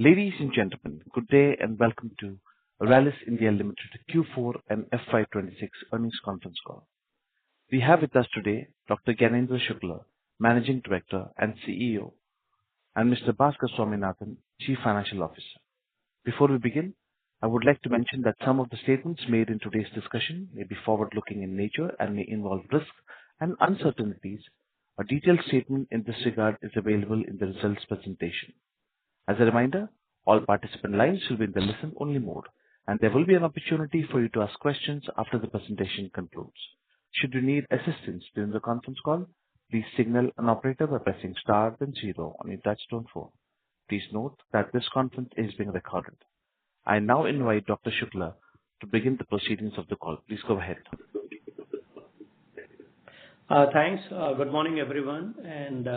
Ladies and gentlemen, good day and welcome to Rallis India Limited Q4 and FY26 earnings conference call. We have with us today Dr. Gyanendra Shukla, Managing Director and CEO, and Mr. Bhaskar Swaminathan, Chief Financial Officer. Before we begin, I would like to mention that some of the statements made in today's discussion may be forward-looking in nature and may involve risks and uncertainties. A detailed statement in this regard is available in the results presentation. As a reminder, all participant lines will be in the listen-only mode, and there will be an opportunity for you to ask questions after the presentation concludes. Should you need assistance during the conference call, please signal an operator by pressing star then 0 on your touchtone phone. Please note that this conference is being recorded. I now invite Dr. Shukla to begin the proceedings of the call. Please go ahead. Thanks. Good morning, everyone, and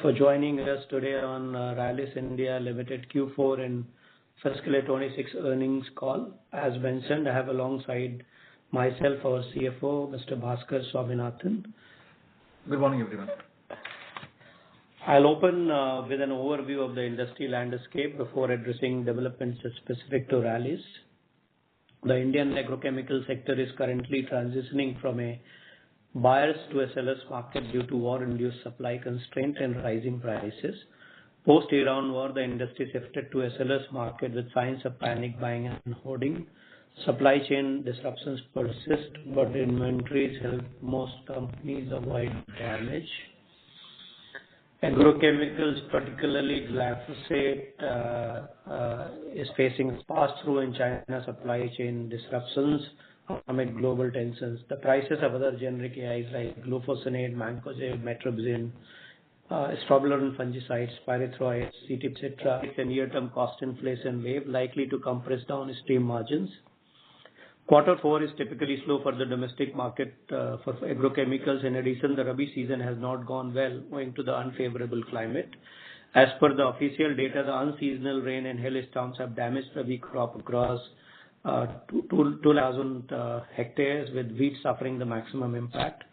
for joining us today on Rallis India Limited Q4 and fiscal year 26 earnings call. As mentioned, I have alongside myself our CFO, Mr. Bhaskar Swaminathan. Good morning, everyone. I'll open with an overview of the industry landscape before addressing developments specific to Rallis. The Indian agrochemical sector is currently transitioning from a buyers to a seller's market due to war-induced supply constraint and rising prices. Post-Iran war, the industry shifted to a seller's market with signs of panic buying and hoarding. Supply chain disruptions persist, but inventories help most companies avoid damage. Agrochemicals, particularly glyphosate, is facing pass-through in China supply chain disruptions amid global tensions. The prices of other generic AIs like glufosinate, mancozeb, metribuzin, strobilurin fungicides, pyrethroids, CT, etc. It's a near-term cost inflation wave likely to compress downstream margins. Quarter 4 is typically slow for the domestic market for agrochemicals. In addition, the Rabi season has not gone well owing to the unfavorable climate. As per the official data, the unseasonal rain and hailstorms have damaged Rabi crop across 2,000 hectares, with wheat suffering the maximum impact.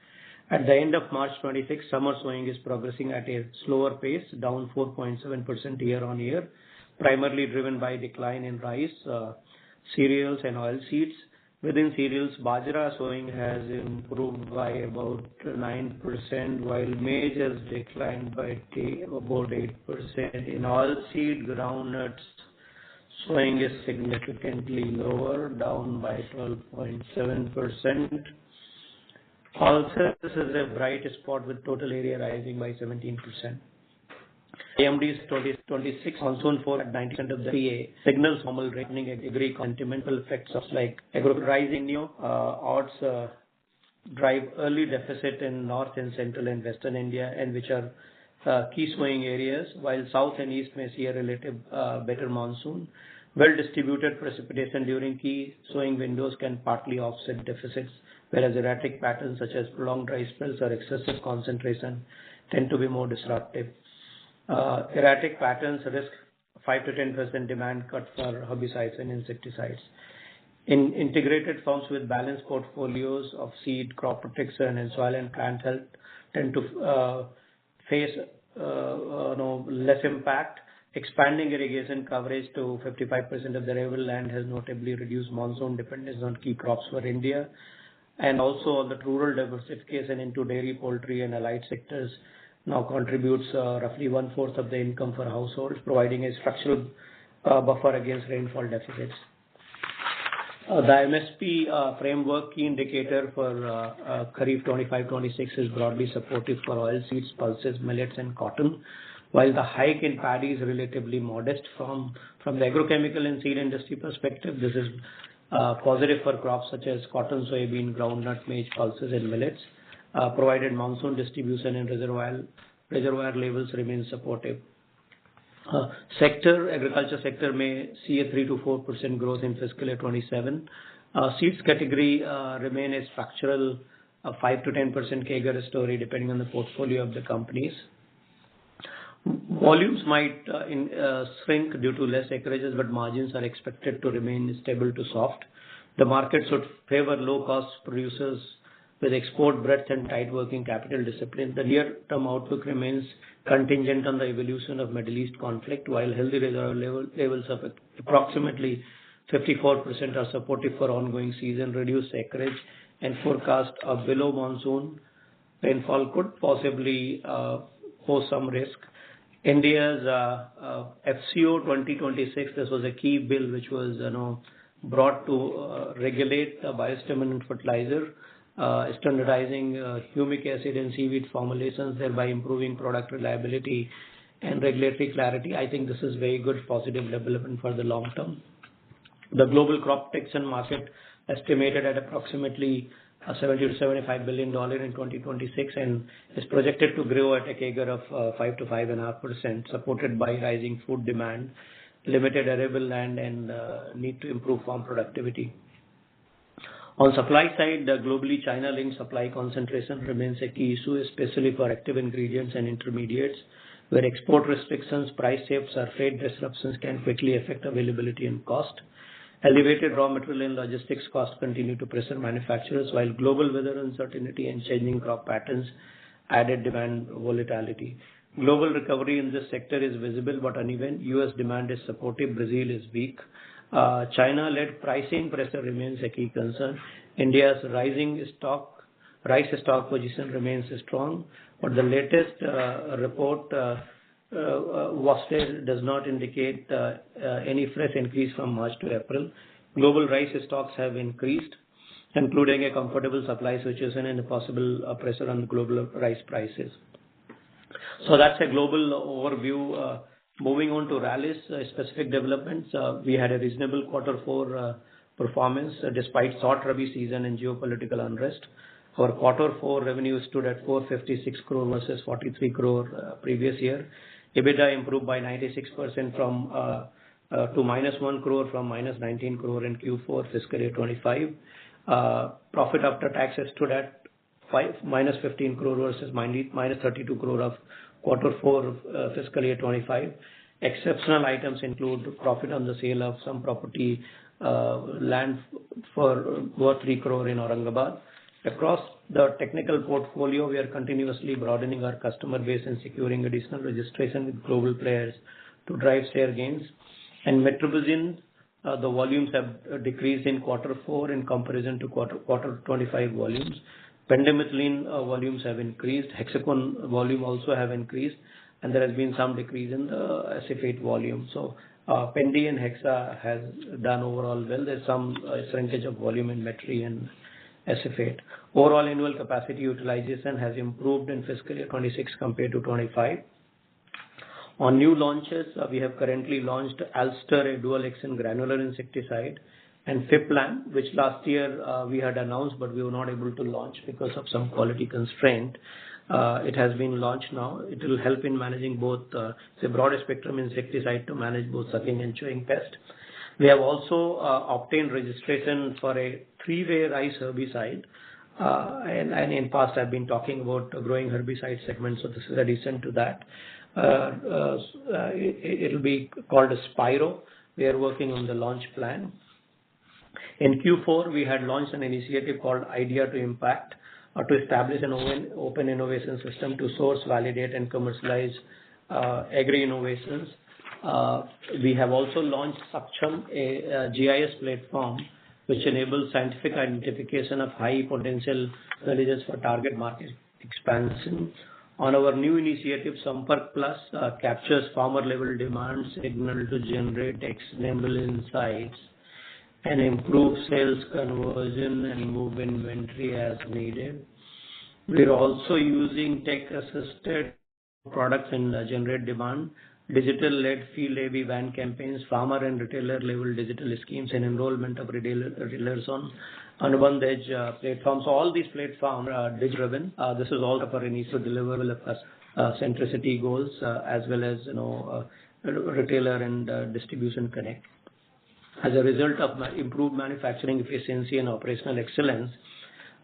At the end of March 26, summer sowing is progressing at a slower pace, down 4.7% year-on-year, primarily driven by decline in rice, cereals and oilseeds. Within cereals, bajra sowing has improved by about 9%, while maize has declined by about 8%. In oilseed, groundnuts sowing is significantly lower, down by 12.7%. Pulses is a bright spot with total area rising by 17%. AMD's 2026 monsoon for at 90% of the PA signals normal rating agri sentimental effects of like Rallis Niño odds drive early deficit in north and central and western India, and which are key sowing areas, while south and east may see a relative better monsoon. Well-distributed precipitation during key sowing windows can partly offset deficits, whereas erratic patterns such as prolonged dry spells or excessive concentration tend to be more disruptive. Erratic patterns risk 5 to 10% demand cut for herbicides and insecticides. In integrated farms with balanced portfolios of seed, crop protection, and soil and plant health tend to face less impact. Expanding irrigation coverage to 55% of the arable land has notably reduced monsoon dependence on key crops for India. And also the rural diversification into dairy, poultry and allied sectors now contributes roughly 1/4 of the income for households, providing a structural buffer against rainfall deficits. The MSP framework key indicator for Kharif 25-26 is broadly supportive for oilseeds, pulses, millets and cotton. While the hike in paddy is relatively modest from the agrochemical and seed industry perspective, this is positive for crops such as cotton, soybean, groundnut, maize, pulses and millets, provided monsoon distribution and reservoir levels remain supportive. Agriculture sector may see a 3 to 4% growth in fiscal year 27. Seeds category remain a structural 5 to 10% CAGR story depending on the portfolio of the companies. Volumes might shrink due to less acreages, but margins are expected to remain stable to soft. The market should favor low-cost producers with export breadth and tight working capital discipline. The near-term outlook remains contingent on the evolution of Middle East conflict, while healthy reservoir levels of approximately 54% are supportive for ongoing season, reduced acreage, and forecast of below monsoon rainfall could possibly pose some risk. India's FCO 2026, this was a key bill which was brought to regulate biostimulant fertilizer, standardizing humic acid and seaweed formulations, thereby improving product reliability and regulatory clarity. I think this is very good positive development for the long term. The global crop protection market estimated at approximately $70 to $75 billion in 2026 and is projected to grow at a CAGR of 5 to 5.5%, supported by rising food demand, limited arable land, and need to improve farm productivity. On supply side, globally, China-linked supply concentration remains a key issue, especially for active ingredients and intermediates, where export restrictions, price shifts, or trade disruptions can quickly affect availability and cost. Elevated raw material and logistics costs continue to pressure manufacturers, while global weather uncertainty and changing crop patterns added demand volatility. Global recovery in this sector is visible but uneven. U.S. demand is supportive. Brazil is weak. China-led pricing pressure remains a key concern. India's rice stock position remains strong, but the latest report WASDE does not indicate any fresh increase from March to April. Global rice stocks have increased, including a comfortable supply situation and a possible pressure on global rice prices. So that's a global overview. Moving on to Rallis specific developments, we had a reasonable Q4 performance despite short Rabi season and geopolitical unrest. Our Q4 revenue stood at 456 crore versus 43 crore previous year. EBITDA improved by 96% from to -1 crore from -19 crore in Q4 fiscal year 25. Profit after tax stood at -15 crore versus -32 crore of Q4 fiscal year 25. Exceptional items include profit on the sale of some property land for worth 3 crore in Aurangabad. Across the technical portfolio, we are continuously broadening our customer base and securing additional registration with global players to drive share gains. And Metribuzin, the volumes have decreased in Q4 in comparison to quarter 25 volumes. Pendimethalin volumes have increased. Hexaconazole volume also have increased, and there has been some decrease in the acephate volume. So Pendi and Hexa has done overall well. There's some shrinkage of volume in Metri and acephate. Overall annual capacity utilization has improved in fiscal year 26 compared to 25. On new launches, we have currently launched Alster, a dual action granular insecticide, and Fiplan, which last year we had announced, but we were not able to launch because of some quality constraint. It has been launched now. It will help in managing both, it's a broader spectrum insecticide to manage both sucking and chewing pest. We have also obtained registration for a 3-way rice herbicide. And in past I've been talking about growing herbicide segment, so this is addition to that. It will be called a Spyro. We are working on the launch plan. In Q4, we had launched an initiative called Idea to Impact to establish an open innovation system to source, validate, and commercialize agri-innovations. We have also launched Saksham, a GIS platform which enables scientific identification of high potential villages for target market expansion. On our new initiative, Sampark Plus captures farmer level demand signal to generate actionable insights and improve sales conversion and move inventory as needed. We're also using tech-assisted products and generate demand, digital-led field AV van campaigns, farmer and retailer level digital schemes, and enrollment of retailers on Anubandh Edge platforms. So all these platforms are digital-driven. This is all for initial deliverable of centricity goals as well as retailer and distribution connect. As a result of improved manufacturing efficiency and operational excellence,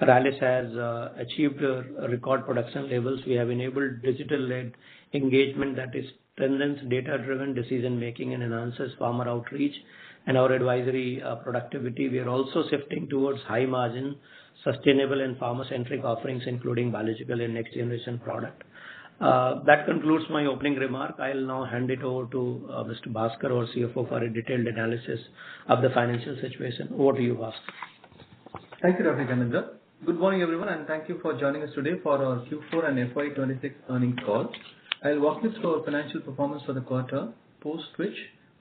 Rallis has achieved record production levels. We have enabled digital-led engagement that strengthens data-driven decision-making and enhances farmer outreach and our advisory productivity. We are also shifting towards high-margin, sustainable and farmer-centric offerings, including biological and next-generation product. That concludes my opening remark. I'll now hand it over to Mr. Bhaskar, our CFO, for a detailed analysis of the financial situation. Over to you, Bhaskar. Thank you, Dr. Ganendra. Good morning, everyone, and thank you for joining us today for our Q4 and FY26 earnings call. I'll walk you through our financial performance for the quarter, post which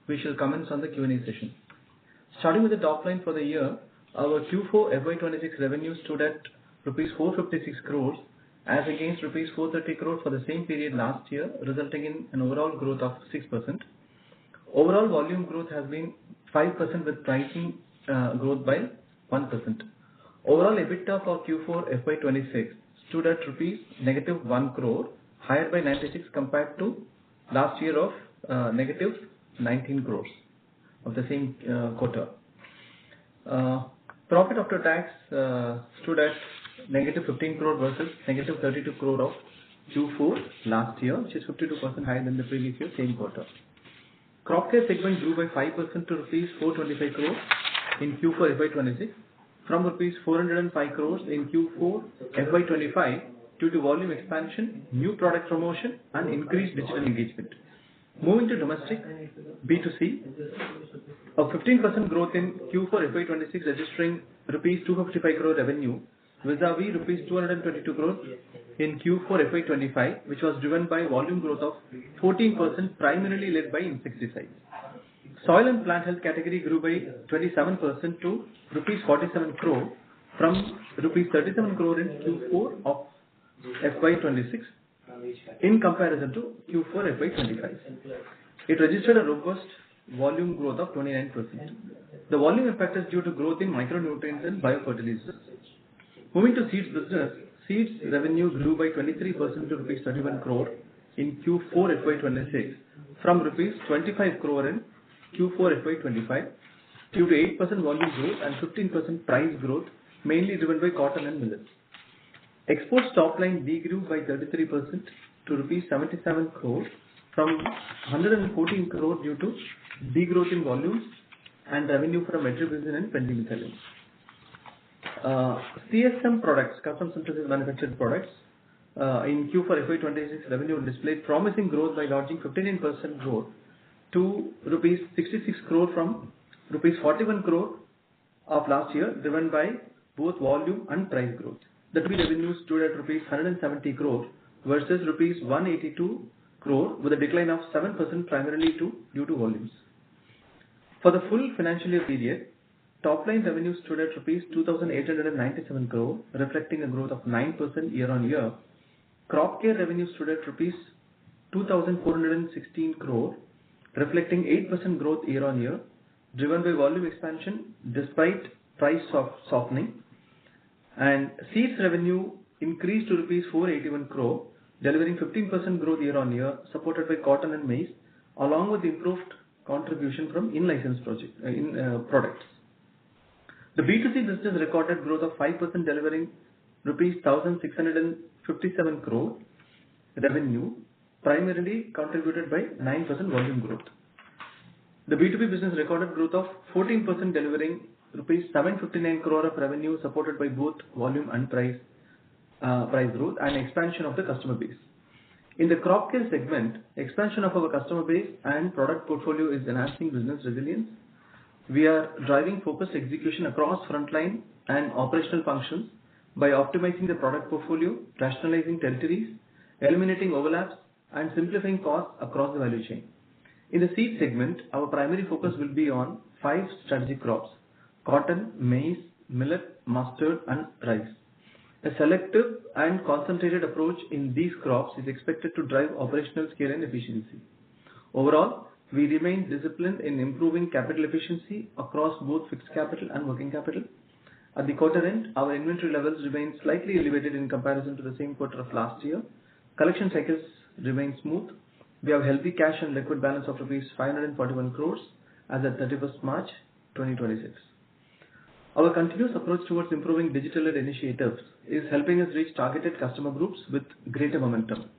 we shall commence on the Q&A session. Starting with the top line for the year, our Q4 FY26 revenue stood at rupees 456 crores as against rupees 430 crores for the same period last year, resulting in an overall growth of 6%. Overall volume growth has been 5% with pricing growth by 1%. Overall EBITDA for Q4 FY26 stood at rupees negative 1 crore, higher by 96 compared to last year of negative 19 crores of the same quarter. Profit after tax stood at negative 15 crore versus negative 32 crore of Q4 last year, which is 52% higher than the previous year, same quarter. Crop care segment grew by 5% to rupees 425 crores in Q4 FY26 from rupees 405 crores in Q4 FY25 due to volume expansion, new product promotion, and increased digital engagement. Moving to domestic B2C, a 15% growth in Q4 FY26 registering rupees 255 crore revenue vis-a-vis rupees 222 crore in Q4 FY25, which was driven by volume growth of 14%, primarily led by insecticides. Soil and plant health category grew by 27% to rupees 47 crore from rupees 37 crore in Q4 of FY26 in comparison to Q4 FY25. It registered a robust volume growth of 29%. The volume impact is due to growth in micronutrients and biofertilizers. Moving to seeds business, seeds revenue grew by 23% to rupees 31 crore in Q4 FY26 from rupees 25 crore in Q4 FY25 due to 8% volume growth and 15% price growth, mainly driven by cotton and millets. Exports top line degrew by 33% to rupees 77 crore from 114 crore due to degrowth in volumes and revenue from metribuzin and pendimethalin. CSM products, custom synthesis manufactured products, in Q4 FY26 revenue displayed promising growth by lodging 59% growth to rupees 66 crore from rupees 41 crore of last year, driven by both volume and price growth. The revenue stood at rupees 170 crore versus rupees 182 crore with a decline of 7% primarily due to volumes. For the full financial year period, top line revenue stood at rupees 2,897 crore, reflecting a growth of 9% year on year. Crop care revenue stood at rupees 2,416 crore, reflecting 8% growth year on year, driven by volume expansion despite price softening. And seeds revenue increased to rupees 481 crore, delivering 15% growth year on year, supported by cotton and maize, along with improved contribution from in-license products. The B2C business recorded growth of 5%, delivering rupees 1,657 crore revenue, primarily contributed by 9% volume growth. The B2B business recorded growth of 14%, delivering rupees 759 crore of revenue, supported by both volume and price growth and expansion of the customer base. In the crop care segment, expansion of our customer base and product portfolio is enhancing business resilience. We are driving focused execution across frontline and operational functions by optimizing the product portfolio, rationalizing territories, eliminating overlaps, and simplifying costs across the value chain. In the seed segment, our primary focus will be on 5 strategic crops: cotton, maize, millet, mustard, and rice. A selective and concentrated approach in these crops is expected to drive operational scale and efficiency. Overall, we remain disciplined in improving capital efficiency across both fixed capital and working capital. At the quarter end, our inventory levels remain slightly elevated in comparison to the same quarter of last year. Collection cycles remain smooth. We have healthy cash and liquid balance of rupees 541 crores as at 31st March 2026. Our continuous approach towards improving digital-led initiatives is helping us reach targeted customer groups with greater momentum.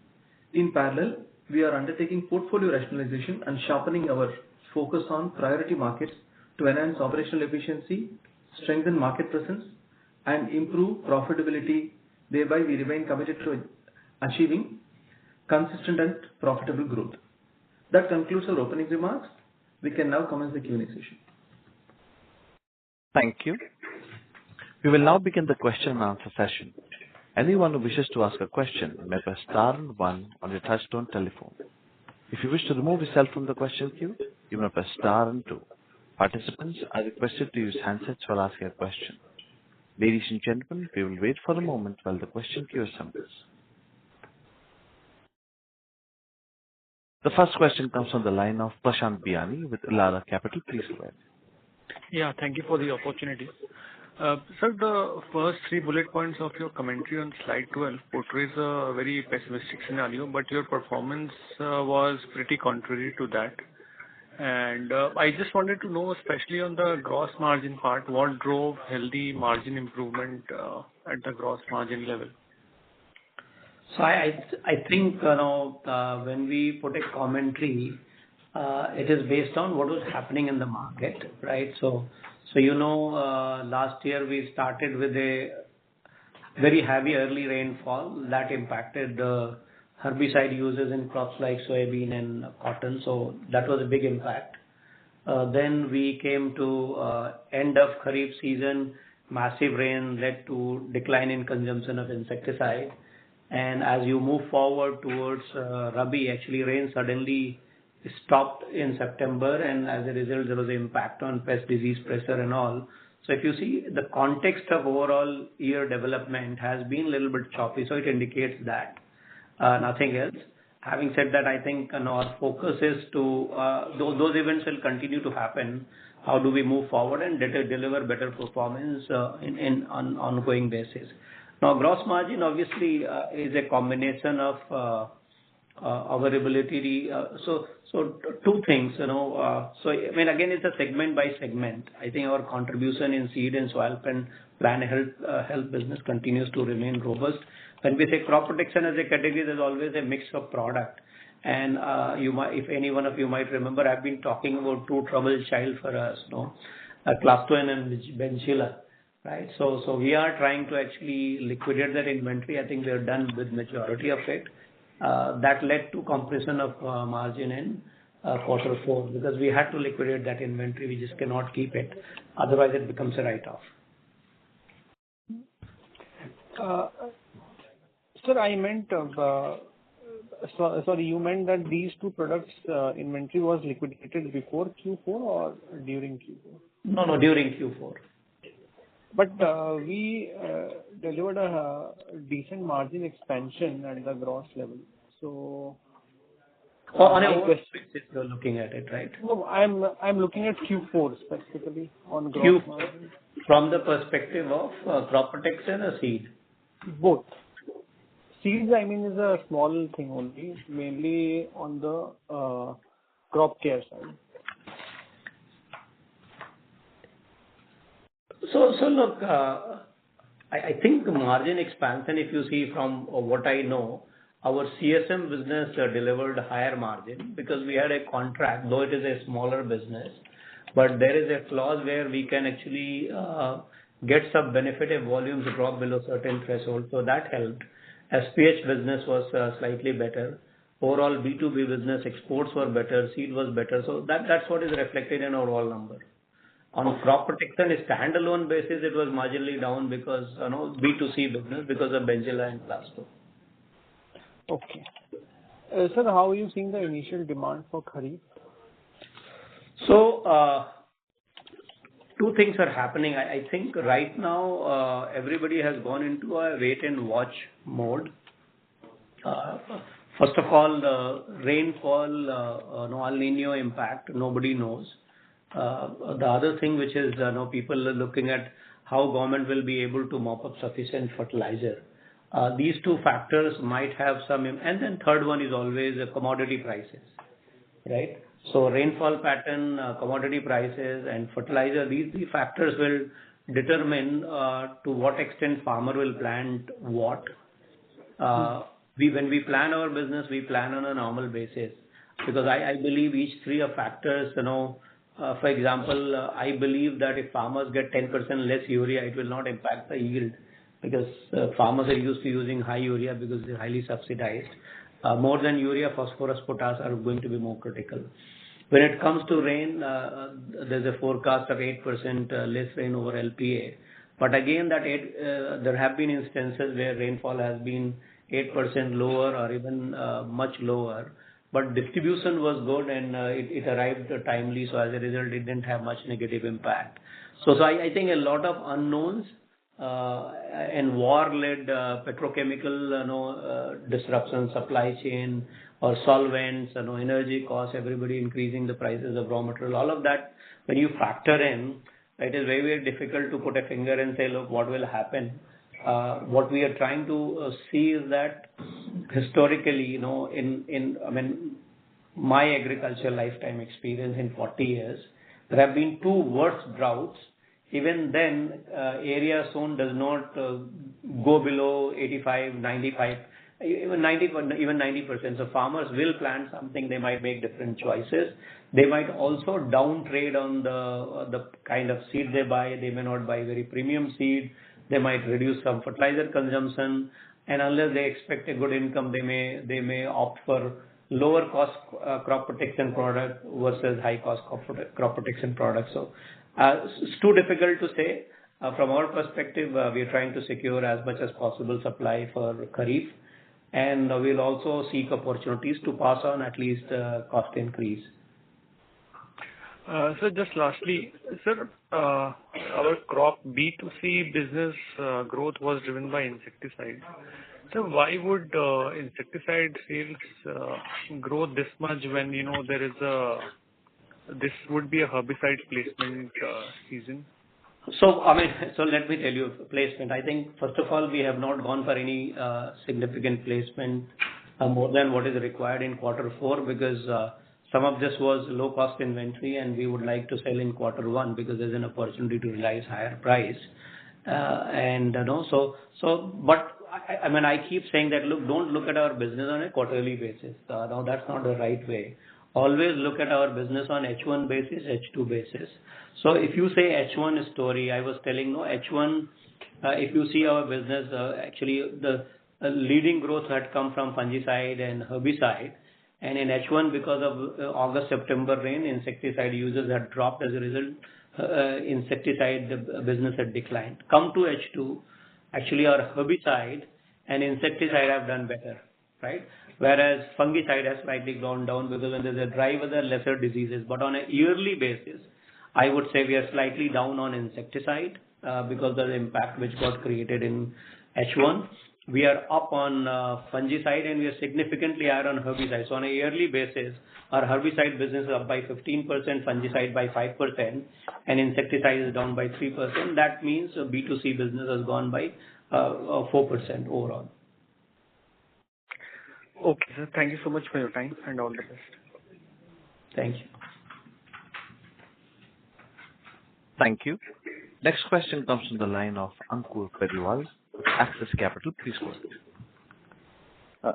In parallel, we are undertaking portfolio rationalization and sharpening our focus on priority markets to enhance operational efficiency, strengthen market presence, and improve profitability. Thereby, we remain committed to achieving consistent and profitable growth. That concludes our opening remarks. We can now commence the Q&A session. Thank you. We will now begin the question and answer session. Anyone who wishes to ask a question may press star and one on your touchtone telephone. If you wish to remove yourself from the question queue, you may press star and two. Participants are requested to use handsets while asking a question. Ladies and gentlemen, we will wait for a moment while the question queue assembles. The first question comes from the line of Prashant Biyani with Elara Capital. Please go ahead. Yeah, thank you for the opportunity. Sir, the first 3 bullet points of your commentary on slide 12 portrays a very pessimistic scenario, but your performance was pretty contrary to that. And I just wanted to know, especially on the gross margin part, what drove healthy margin improvement at the gross margin level? So I think when we put a commentary, it is based on what was happening in the market, right? So last year we started with a very heavy early rainfall that impacted the herbicide uses in crops like soybean and cotton. So that was a big impact. Then we came to end of Kharif season, massive rain led to decline in consumption of insecticide. And as you move forward towards Rabi, actually rain suddenly stopped in September, and as a result there was an impact on pest disease pressure and all. So if you see the context of overall year development has been a little bit choppy, so it indicates that. Nothing else. Having said that, I think our focus is to, those events will continue to happen. How do we move forward and deliver better performance on ongoing basis? Now, gross margin obviously is a combination of our ability. So 2 things, So I mean, again, it's a segment by segment. I think our contribution in seed and soil and plant health business continues to remain robust. When we say crop protection as a category, there's always a mix of product. And if any one of you might remember, I've been talking about 2 trouble child for us, Clastoin and Benzilla, right? So we are trying to actually liquidate that inventory. I think we are done with majority of it. That led to compression of margin in quarter 4 because we had to liquidate that inventory. We just cannot keep it. Otherwise, it becomes a write-off. Sir, I meant, sorry, you meant that these 2 products inventory was liquidated before Q4 or during Q4? No, during Q4. But we delivered a decent margin expansion at the gross level. So on a basis you're looking at it, right? No, I'm looking at Q4 specifically on gross margin. From the perspective of crop protection or seed? Both. Seeds, I mean, is a small thing only, mainly on the crop care side. So look, I think the margin expansion, if you see from what I know, our CSM business delivered higher margin because we had a contract, though it is a smaller business, but there is a clause where we can actually get some benefit if volumes drop below certain threshold. So that helped. SPH business was slightly better. Overall B2B business exports were better, seed was better. So that's what is reflected in our overall number. On crop protection, a standalone basis, it was marginally down because B2C business because of Benzilla and Plasto. Okay. Sir, how are you seeing the initial demand for Kharif? So 2 things are happening. I think right now everybody has gone into a wait and watch mode. First of all, the rainfall, El Niño impact, nobody knows. The other thing which is people are looking at how government will be able to mop up sufficient fertilizer. These 2 factors might have some, and then third one is always commodity prices, right? So rainfall pattern, commodity prices, and fertilizer. These 3 factors will determine to what extent farmer will plant what. When we plan our business, we plan on a normal basis because I believe each 3 of factors. For example, I believe that if farmers get 10% less urea, it will not impact the yield because farmers are used to using high urea because it's highly subsidized. More than urea, phosphorus, potash are going to be more critical. When it comes to rain, there's a forecast of 8% less rain over LPA. But again, there have been instances where rainfall has been 8% lower or even much lower. But distribution was good and it arrived timely. So as a result, it didn't have much negative impact. So I think a lot of unknowns and war-led petrochemical disruption, supply chain or solvents, energy costs, everybody increasing the prices of raw material. All of that, when you factor in, it is very, very difficult to put a finger and say, look, what will happen. What we are trying to see is that historically, my agricultural lifetime experience in 40 years, there have been 2 worse droughts. Even then, area sown does not go below 85, 95, even 90%. So farmers will plant something. They might make different choices. They might also down trade on the kind of seed they buy. They may not buy very premium seed. They might reduce some fertilizer consumption. And unless they expect a good income, they may opt for lower cost crop protection product versus high cost crop protection products. So it's too difficult to say. From our perspective, we are trying to secure as much as possible supply for Kharif, and we'll also seek opportunities to pass on at least cost increase. So just lastly, sir, our crop B2C business growth was driven by insecticides. So why would insecticide sales grow this much when this would be a herbicide placement season? So let me tell you placement. I think first of all we have not gone for any significant placement more than what is required in Q4 because some of this was low cost inventory and we would like to sell in Q1 because there's an opportunity to realize higher price. But I keep saying that look, don't look at our business on a quarterly basis. No, that's not the right way. Always look at our business on H1 basis, H2 basis. So if you say H1 story, I was telling H1, if you see our business, actually the leading growth had come from fungicide and herbicide. And in H1, because of August-September rain, insecticide users had dropped. As a result, insecticide business had declined. Come to H2, actually our herbicide and insecticide have done better, right? Whereas fungicide has slightly gone down because when there's a dry weather, lesser diseases. But on a yearly basis, I would say we are slightly down on insecticide because of the impact which got created in H1. We are up on fungicide and we are significantly higher on herbicide. So on a yearly basis, our herbicide business is up by 15%, fungicide by 5%, and insecticide is down by 3%. That means B2C business has gone by 4% overall. Okay, sir. Thank you so much for your time and all the best. Thank you. Thank you. Next question comes from the line of Ankur Periwal, Axis Capital. Please go ahead.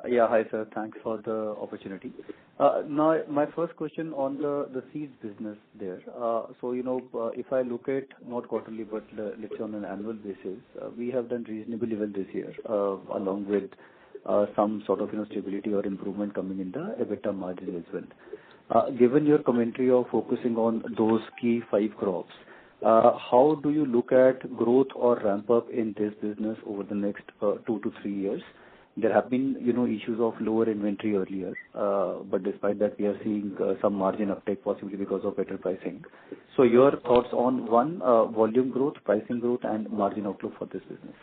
Yeah, hi sir. Thanks for the opportunity. Now, my first question on the seeds business there. If I look at not quarterly but let's say on an annual basis, we have done reasonably well this year, along with some sort of stability or improvement coming in the EBITDA margin as well. Given your commentary of focusing on those key 5 crops, how do you look at growth or ramp up in this business over the next 2 to 3 years? There have been issues of lower inventory earlier, but despite that we are seeing some margin uptake possibly because of better pricing. So your thoughts on one, volume growth, pricing growth and margin outlook for this business?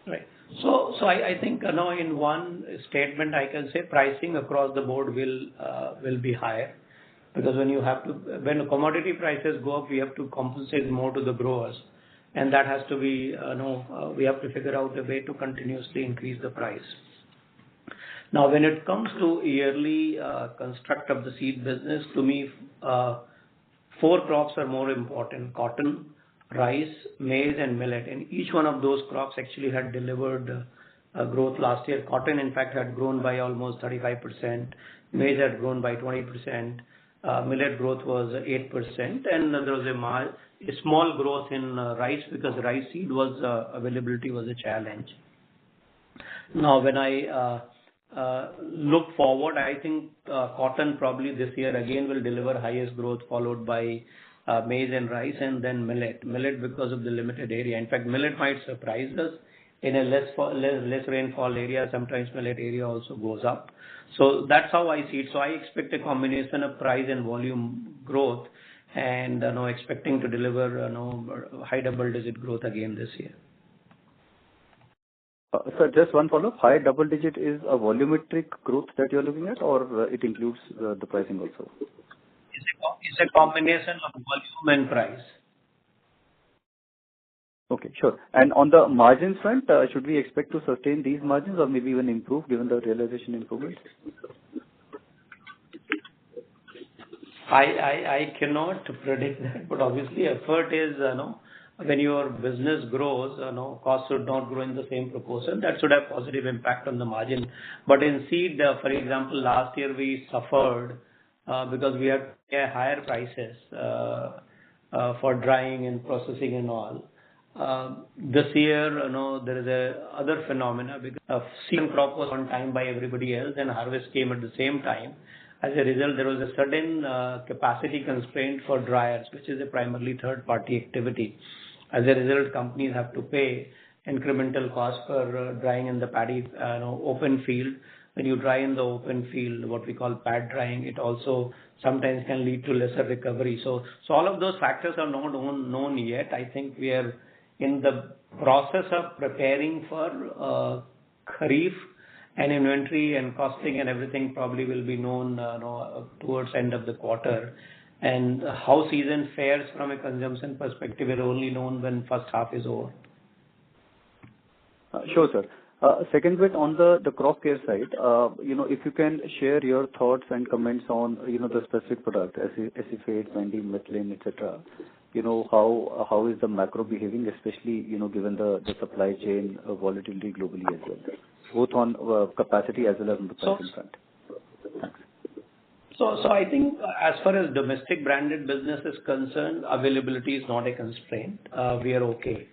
Right. So I think in one statement I can say pricing across the board will be higher because when commodity prices go up, we have to compensate more to the growers, and that has to be we have to figure out a way to continuously increase the price. Now, when it comes to yearly construct of the seed business, to me, 4 crops are more important: cotton, rice, maize and millet. And each one of those crops actually had delivered growth last year. Cotton, in fact, had grown by almost 35%. Maize had grown by 20%. Millet growth was 8%. And there was a small growth in rice because rice seed availability was a challenge. Now, when I look forward, I think cotton probably this year again will deliver highest growth, followed by maize and rice, and then millet. Millet because of the limited area. In fact, millet might surprise us in a less rainfall area. Sometimes millet area also goes up. So that's how I see it. So I expect a combination of price and volume growth, and expecting to deliver high double-digit growth again this year. Sir, just one follow-up. High double-digit is a volumetric growth that you're looking at, or it includes the pricing also? It's a combination of volume and price. Okay, sure. And on the margins front, should we expect to sustain these margins or maybe even improve given the realization improvements? I cannot predict that, but obviously effort is, when your business grows, costs should not grow in the same proportion. That should have positive impact on the margin. But in seed, for example, last year we suffered because we had higher prices for drying and processing and all. This year, there is a other phenomena because seed crop was on time by everybody else and harvest came at the same time. As a result, there was a sudden capacity constraint for dryers, which is a primarily third-party activity. As a result, companies have to pay incremental cost for drying in the paddy open field. When you dry in the open field, what we call pad drying, it also sometimes can lead to lesser recovery. So all of those factors are not known yet. I think we are in the process of preparing for Kharif, and inventory and costing and everything probably will be known towards end of the quarter. And how season fares from a consumption perspective is only known when first half is over. Sure, sir. Second bit on the crop care side, if you can share your thoughts and comments on, the specific product, acephate, pendimethalin, etc. How is the macro behaving, especially, given the supply chain volatility globally as well, both on capacity as well as on the pricing front? Thanks. So I think as far as domestic branded business is concerned, availability is not a constraint. We are okay.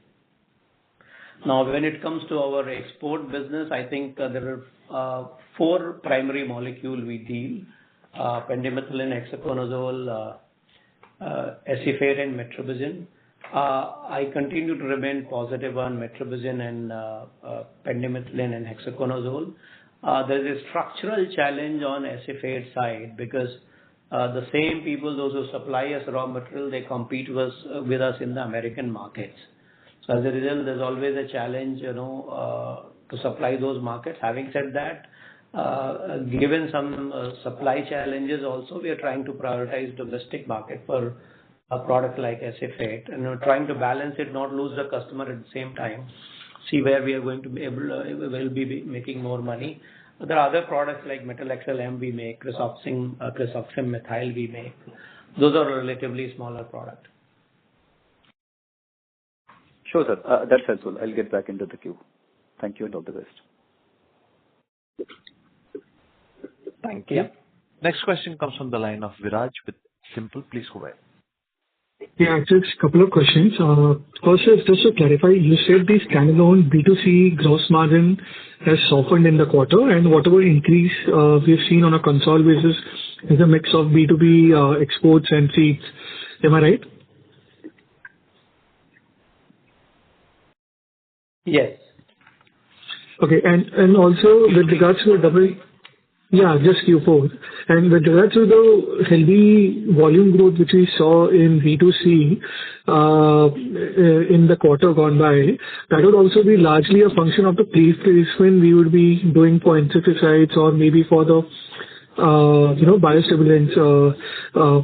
Now, when it comes to our export business, I think there are 4 primary molecules we deal: pendimethalin, hexaconazole, acephate, and metribuzin. I continue to remain positive on metribuzin and pendimethalin and hexaconazole. There is a structural challenge on acephate side because the same people, those who supply us raw material, they compete with us in the American markets. So as a result, there's always a challenge, to supply those markets. Having said that, given some supply challenges also, we are trying to prioritize domestic market for a product like acephate, and we're trying to balance it, not lose the customer at the same time. See where we are going to be will be making more money. There are other products like methyl M we make, Crisoxim methyl we make. Those are relatively smaller products. Sure, sir. That's helpful. I'll get back into the queue. Thank you and all the best. Thank you. Next question comes from the line of Viraj with Simple. Please go ahead. Yeah, just a couple of questions. First is just to clarify, you said the standalone B2C gross margin has softened in the quarter, and whatever increase we've seen on a consolidated basis is a mix of B2B exports and seeds. Am I right? Yes. Okay, and also with regards to just Q4. And with regards to the healthy volume growth which we saw in B2C in the quarter gone by, that would also be largely a function of the pre-placement we would be doing for insecticides or maybe for the biostimulants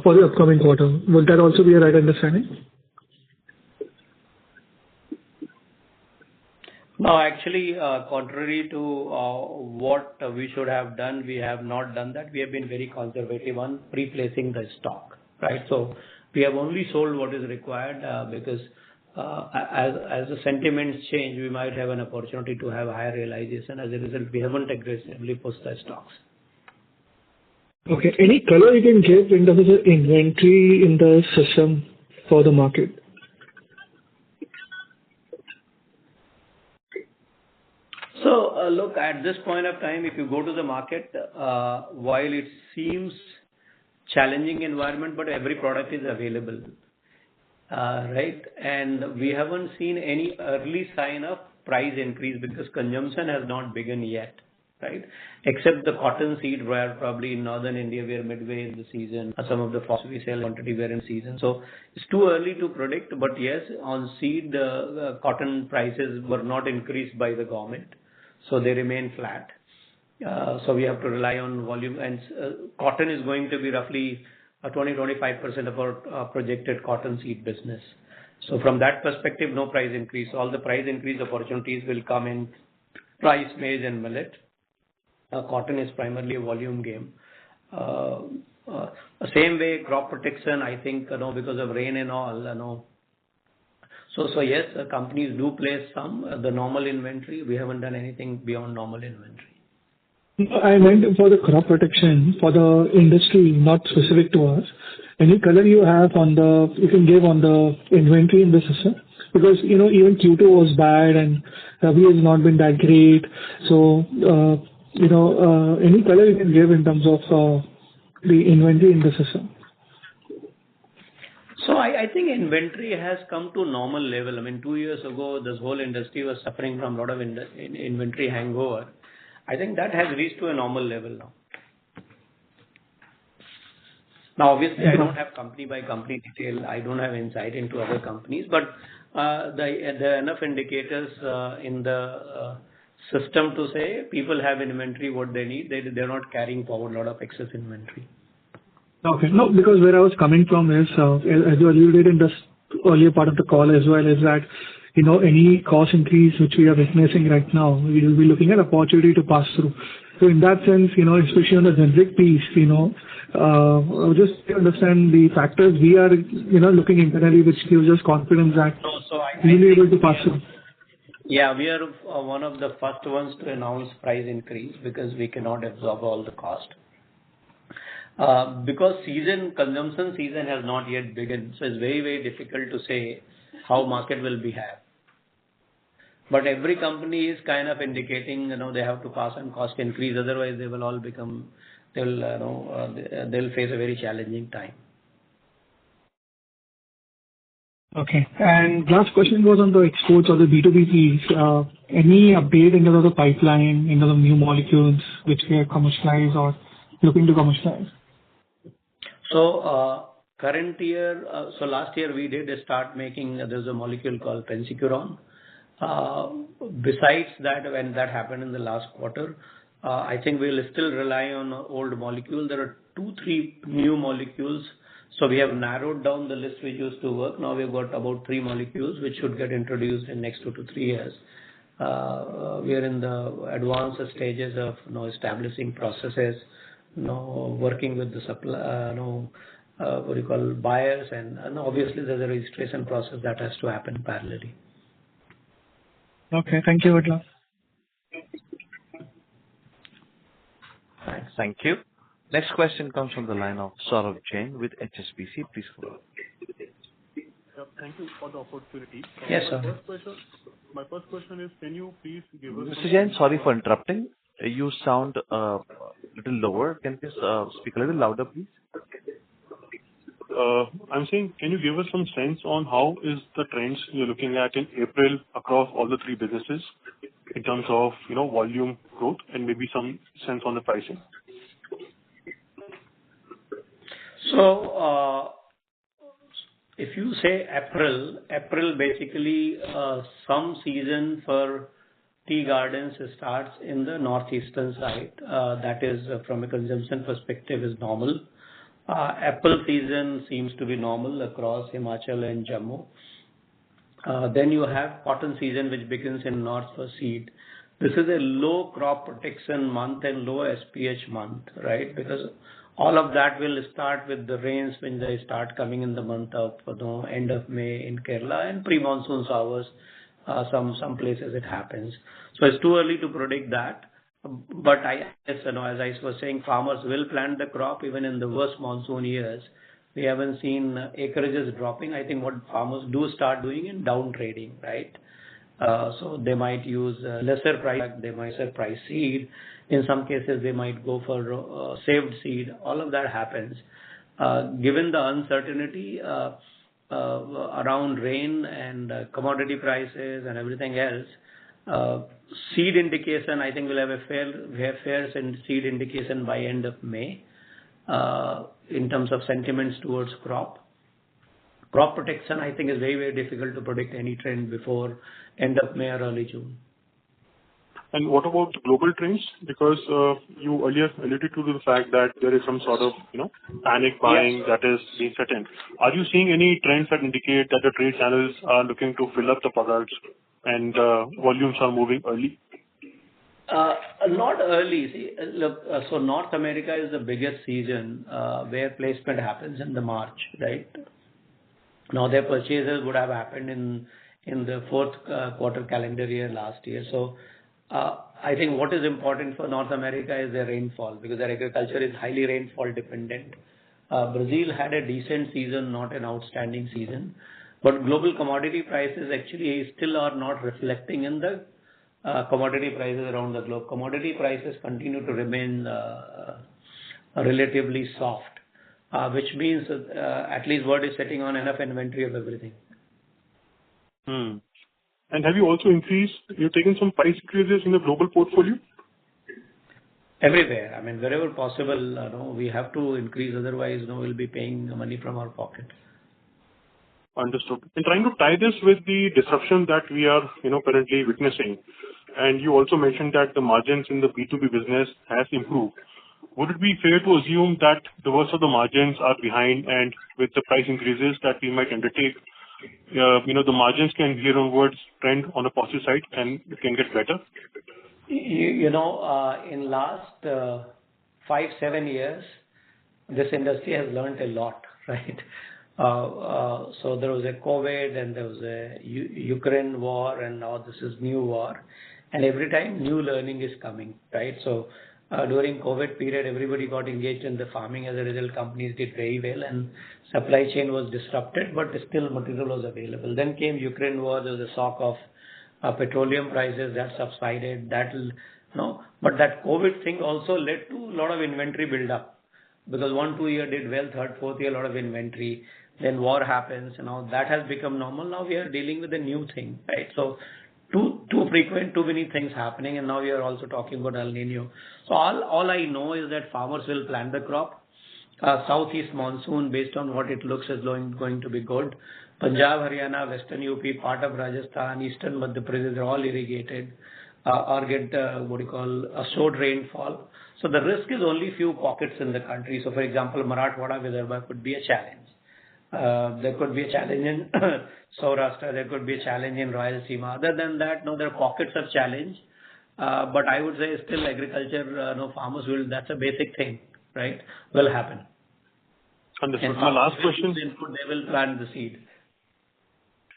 for the upcoming quarter. Would that also be a right understanding? No, actually, contrary to what we should have done, we have not done that. We have been very conservative on pre-placing the stock, right? So we have only sold what is required because as the sentiments change, we might have an opportunity to have higher realization. As a result, we haven't aggressively pushed the stocks. Okay. Any color you can give in terms of the inventory in the system for the market? So, look, at this point of time, if you go to the market, while it seems challenging environment, but every product is available, right? And we haven't seen any early sign of price increase because consumption has not begun yet, right? Except the cotton seed, where probably in northern India we are midway in the season. Some of the crops we sell quantity we are in season. So it's too early to predict. But yes, on seed, cotton prices were not increased by the government, so they remain flat. So we have to rely on volume, and cotton is going to be roughly 20-25% of our projected cotton seed business. So from that perspective, no price increase. All the price increase opportunities will come in rice, maize, and millet. Cotton is primarily a volume game. Same way, crop protection, I think, because of rain and all, So yes, companies do place the normal inventory. We haven't done anything beyond normal inventory. I meant for the crop protection for the industry, not specific to us. Any color you can give on the inventory in the system? Because, even Q2 was bad and Rabi has not been that great. So, any color you can give in terms of the inventory in the system? So I think inventory has come to normal level. I mean, 2 years ago, this whole industry was suffering from a lot of inventory hangover. I think that has reached to a normal level now. Now, obviously, I don't have company by company detail. I don't have insight into other companies, but there are enough indicators in the system to say people have inventory what they need. They're not carrying forward a lot of excess inventory. Okay. No, because where I was coming from is, as you alluded in this earlier part of the call as well, is that, any cost increase which we are witnessing right now, we will be looking at opportunity to pass through. So in that sense, especially on the generic piece, just to understand the factors we are, looking internally, which gives us confidence that we will be able to pass through. Yeah, we are one of the first ones to announce price increase because we cannot absorb all the cost. Because consumption season has not yet begun, so it's very, very difficult to say how market will behave. But every company is kind of indicating, they have to pass on cost increase, otherwise they will all they'll face a very challenging time. Okay. And last question was on the exports or the B2B piece. Any update in terms of the pipeline, in terms of new molecules which we have commercialized or looking to commercialize? So current year, last year we did start making, there's a molecule called Pensicuron. Besides that, when that happened in the last quarter, I think we'll still rely on old molecule. There are 2-3 new molecules. So we have narrowed down the list we used to work. Now we've got about 3 molecules which should get introduced in next 2 to 3 years. We are in the advanced stages of establishing processes, working with the buyers, and obviously there's a registration process that has to happen parallelly. Okay, thank you, Vidla. Thanks. Thank you. Next question comes from the line of Saurabh Jain with HSBC. Please go ahead. Thank you for the opportunity. Yes, sir. My first question is, can you please give us... Mr. Jain, sorry for interrupting. You sound a little lower. Can you speak a little louder, please? I'm saying, can you give us some sense on how is the trends you're looking at in April across all the 3 businesses in terms of, volume growth and maybe some sense on the pricing? So, if you say April basically some season for tea gardens starts in the northeastern side. That is, from a consumption perspective, is normal. Apple season seems to be normal across Himachal and Jammu. Then you have cotton season, which begins in north for seed. This is a low crop protection month and low SPH month, right? Because all of that will start with the rains when they start coming in the month of end of May in Kerala and pre-monsoon showers. Some places it happens. So it's too early to predict that. But as I was saying, farmers will plant the crop even in the worst monsoon years. We haven't seen acreages dropping. I think what farmers do start doing in down trading, right? So they might use lesser price seed. In some cases, they might go for saved seed. All of that happens. Given the uncertainty around rain and commodity prices and everything else, seed indication, I think we'll have a fair seed indication by end of May in terms of sentiments towards crop. Crop protection, I think, is very, very difficult to predict any trend before end of May or early June. And what about global trends? Because you earlier alluded to the fact that there is some sort of, panic buying that is being set in. Are you seeing any trends that indicate that the trade channels are looking to fill up the products and volumes are moving early? Not early. See, look, so North America is the biggest season where placement happens in the March, right? Now their purchases would have happened in the fourth quarter calendar year last year. So I think what is important for North America is their rainfall, because their agriculture is highly rainfall dependent. Brazil had a decent season, not an outstanding season, but global commodity prices actually still are not reflecting in the commodity prices around the globe. Commodity prices continue to remain relatively soft, which means at least world is sitting on enough inventory of everything. And have you also you've taken some price increases in the global portfolio? Everywhere. I mean, wherever possible, we have to increase. Otherwise, we'll be paying money from our pocket. Understood. And trying to tie this with the disruption that we are, currently witnessing, and you also mentioned that the margins in the B2B business has improved. Would it be fair to assume that the worst of the margins are behind, and with the price increases that we might undertake, the margins can here onwards trend on a positive side and it can get better? In last 5-7 years, this industry has learned a lot, right? So there was a COVID and there was a Ukraine war, and now this is new war. And every time new learning is coming, right? So during COVID period, everybody got engaged in the farming. As a result, companies did very well and supply chain was disrupted, but still material was available. Then came Ukraine war. There was a shock of petroleum prices that subsided. But that COVID thing also led to a lot of inventory build-up, because 1-2 year did well, 3rd, 4th year a lot of inventory. Then war happens, now that has become normal. Now we are dealing with a new thing, right? So too frequent, too many things happening, and now we are also talking about El Niño. So all I know is that farmers will plant the crop. Southeast monsoon, based on what it looks, is going to be good. Punjab, Haryana, Western UP, part of Rajasthan, Eastern Madhya Pradesh are all irrigated or get assured rainfall. So the risk is only few pockets in the country. So for example, Marathwada, Vidarbha could be a challenge. There could be a challenge in Saurashtra, there could be a challenge in Rayalaseema. Other than that, there are pockets of challenge. But I would say still agriculture, farmers will, that's a basic thing, right, will happen. Understood. My last question. They will plant the seed.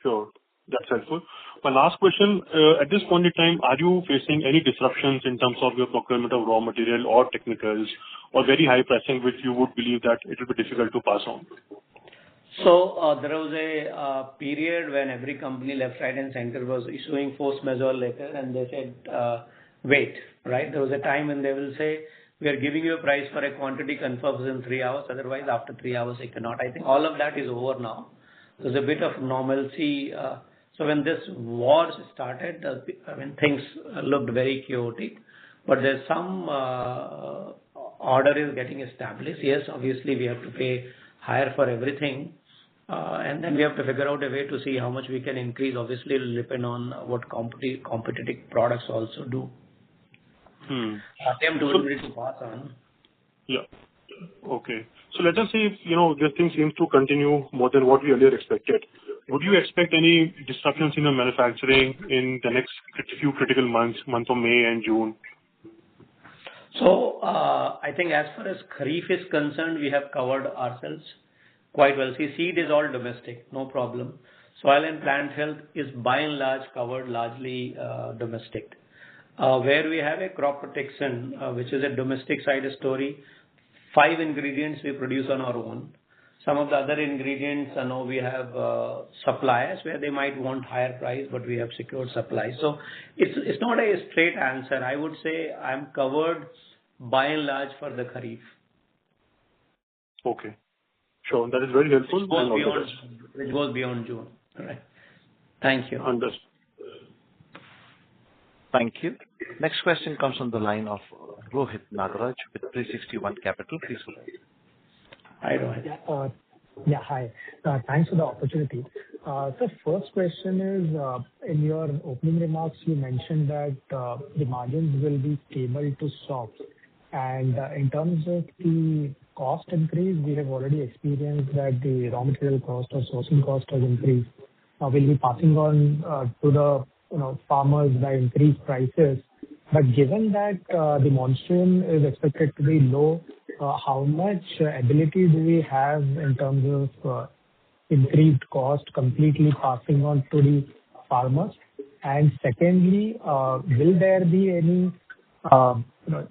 Sure. That's helpful. My last question, at this point in time, are you facing any disruptions in terms of your procurement of raw material or technicals, or very high pricing, which you would believe that it will be difficult to pass on? So there was a period when every company left, right and center was issuing force majeure letter, and they said, wait, right? There was a time when they will say, we are giving you a price for a quantity confirmed in 3 hours, otherwise after 3 hours it cannot. I think all of that is over now. There's a bit of normalcy. So when this war started, things looked very chaotic, but there's some order is getting established. Yes, obviously we have to pay higher for everything. And then we have to figure out a way to see how much we can increase. Obviously, it will depend on what competitive products also do. Attempt to pass on. Yeah. Okay. So let us say if, this thing seems to continue more than what we earlier expected. Would you expect any disruptions in your manufacturing in the next few critical months, month of May and June? So I think as far as Kharif is concerned, we have covered ourselves quite well. See, seed is all domestic, no problem. Soil and plant health is by and large covered largely domestic. Where we have a crop protection, which is a domestic side story, 5 ingredients we produce on our own. Some of the other ingredients, we have suppliers where they might want higher price, but we have secured supply. So it's not a straight answer. I would say I'm covered by and large for the Kharif. Okay. Sure. That is very helpful. Which goes beyond June. All right. Thank you. Understood. Thank you. Next question comes from the line of Rohit Nagaraj with 361 Capital. Please go ahead. Hi, Rohit. Yeah, hi. Thanks for the opportunity. So first question is, in your opening remarks, you mentioned that the margins will be stable to soft. And in terms of the cost increase, we have already experienced that the raw material cost or sourcing cost has increased. We'll be passing on to the farmers by increased prices. But given that the monsoon is expected to be low, how much ability do we have in terms of increased cost completely passing on to the farmers? And secondly, will there be any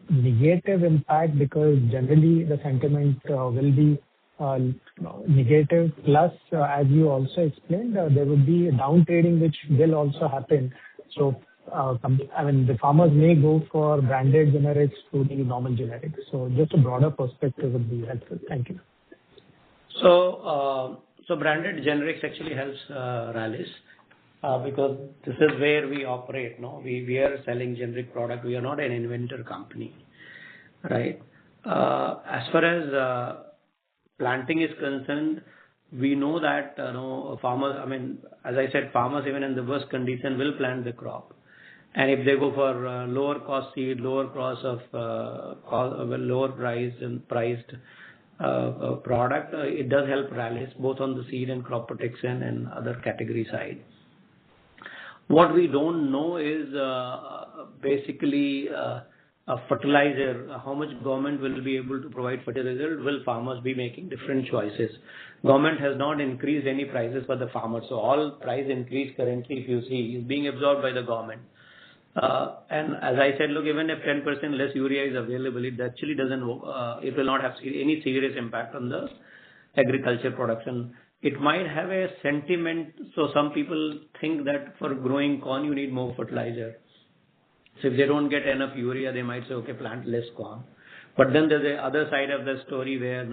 negative impact, because generally the sentiment will be negative, plus as you also explained, there will be a down trading which will also happen. So the farmers may go for branded generics to the normal generics. So just a broader perspective would be helpful. Thank you. So branded generics actually helps Rallis because this is where we operate. No, we are selling generic product. We are not an inventor company, right? As far as planting is concerned, we know that farmers. As I said, farmers even in the worst condition will plant the crop. And if they go for lower cost seed, lower cost of lower price and priced product, it does help Rallis both on the seed and crop protection and other category side. What we don't know is basically a fertilizer. How much government will be able to provide fertilizer? Will farmers be making different choices? Government has not increased any prices for the farmers. So all price increase currently, if you see, is being absorbed by the government. And as I said, look, even if 10% less urea is available, it actually doesn't, it will not have any serious impact on the agriculture production. It might have a sentiment. So some people think that for growing corn, you need more fertilizer. So if they don't get enough urea, they might say, okay, plant less corn. But then there's the other side of the story where